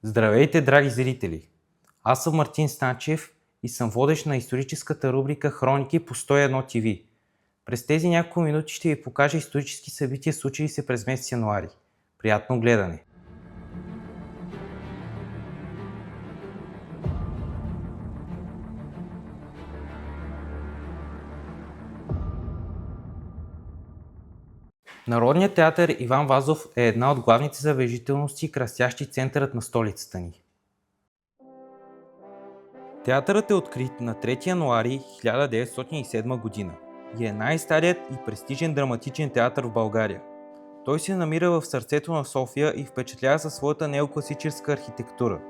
Здравейте, драги зрители! Аз съм Мартин Станчев и съм водещ на историческата рубрика Хроники по 101 TV. През тези няколко минути ще ви покажа исторически събития, случили се през месец януари. Приятно гледане! Народният театър Иван Вазов е една от главните забележителности, красящи центърът на столицата ни. Театърът е открит на 3 януари 1907 година и е най-старият и престижен драматичен театър в България. Той се намира в сърцето на София и впечатлява със своята неокласическа архитектура.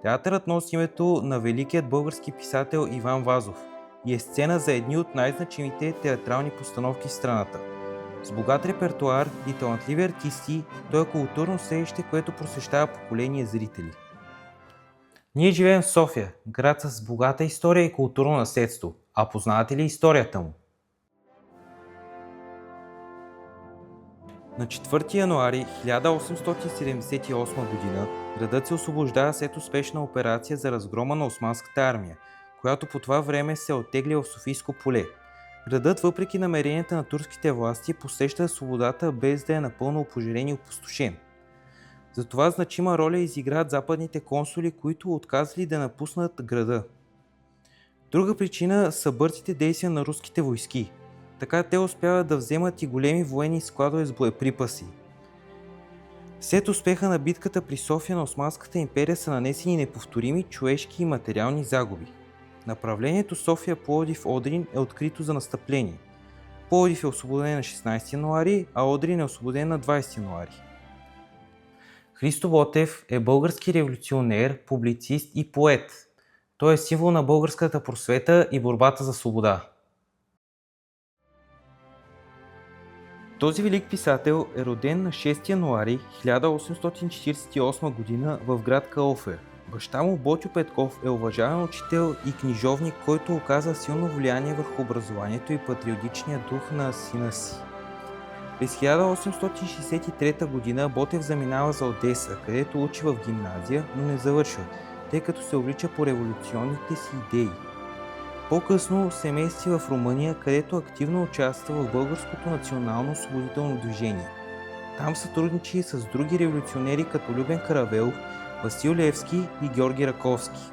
Театърът носи името на великият български писател Иван Вазов и е сцена за едни от най-значимите театрални постановки в страната. С богат репертоар и талантливи артисти, той е културно селище, което просвещава поколения зрители. Ние живеем в София, град с богата история и културно наследство. А познавате ли историята му? На 4 януари 1878 г. градът се освобождава след успешна операция за разгрома на османската армия, която по това време се оттегли в Софийско поле. Градът, въпреки намеренията на турските власти, посеща свободата без да е напълно опожарен и опустошен. Затова значима роля изиграят западните консули, които отказали да напуснат града. Друга причина са бързите действия на руските войски. Така те успяват да вземат и големи военни складове с боеприпаси. След успеха на битката при София на Османската империя са нанесени неповторими човешки и материални загуби. Направлението София-Пловдив-Одрин е открито за настъпление. Пловдив е освободен на 16 януари, а Одрин е освободен на 20 януари. Христо Ботев е български революционер, публицист и поет. Той е символ на българската просвета и борбата за свобода. Този велик писател е роден на 6 януари 1848 г. в град Калофер. Баща му Ботьо Петков е уважаван учител и книжовник, който оказа силно влияние върху образованието и патриотичния дух на сина си. През 1863 г. Ботев заминава за Одеса, където учи в гимназия, но не завършва, тъй като се увлича по революционните си идеи. По-късно се мести в Румъния, където активно участва в българското национално освободително движение. Там сътрудничи с други революционери като Любен Каравелов, Васил Левски и Георги Раковски.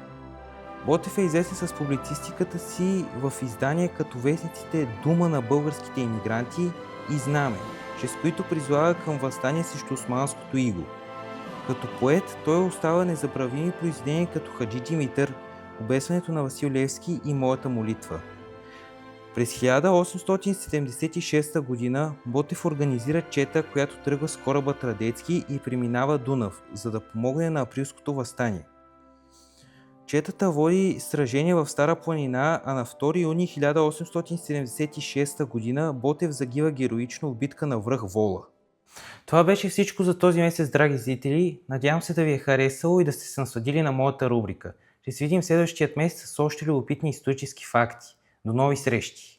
Ботев е известен с публицистиката си в издания като вестниците Дума на българските имигранти и Знаме, чрез които призовава към въстание срещу османското иго. Като поет той остава незабравими произведения като Хаджи Димитър, Обесването на Васил Левски и Моята молитва. През 1876 г. Ботев организира чета, която тръгва с кораба Традецки и преминава Дунав, за да помогне на априлското въстание. Четата води сражение в Стара планина, а на 2 юни 1876 г. Ботев загива героично в битка на връх Вола. Това беше всичко за този месец, драги зрители. Надявам се да ви е харесало и да сте се насладили на моята рубрика. Ще се видим следващият месец с още любопитни исторически факти. До нови срещи!